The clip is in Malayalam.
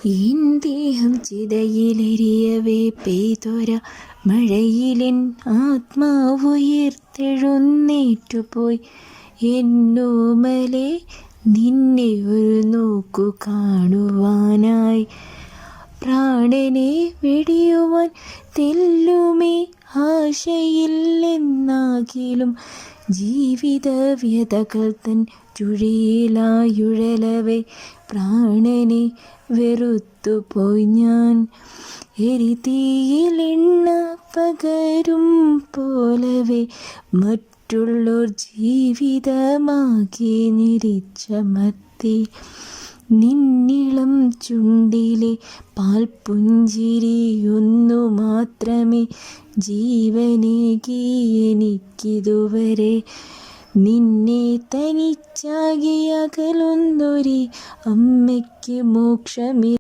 എൻ ദേഹം ചിതയിലെരിയവേ പെയ്തൊര മഴയിലെൻ ആത്മാവുയർത്തെഴുന്നേറ്റുപോയി. എന്നോമലെ നിന്നെ ഒരു നോക്കു കാണുവാനായി. പ്രാണനെ വെടിയുവാൻ തെല്ലുമേ ആശയില്ലെന്നാകിലും ജീവിത വ്യതകൾ തൻ ചുഴിയിലായുഴലവേ പ്രാണനെ വെറുത്തുപോയി ഞാൻ. എരിതീയിലെണ്ണ പകരും പോലവേ മറ്റുള്ളോർ ജീവിതമാകെ ഞെരിച്ചമർത്തി. നിന്നിളം ചുണ്ടിലെ പാൽപ്പുഞ്ചിരിയൊന്നു മാത്രമേ ജീവനേകി എനിക്കിതുവരെ. നിന്നെ തനിച്ചാകെ അകലുന്നൊരു അമ്മയ്ക്ക് മോക്ഷമേ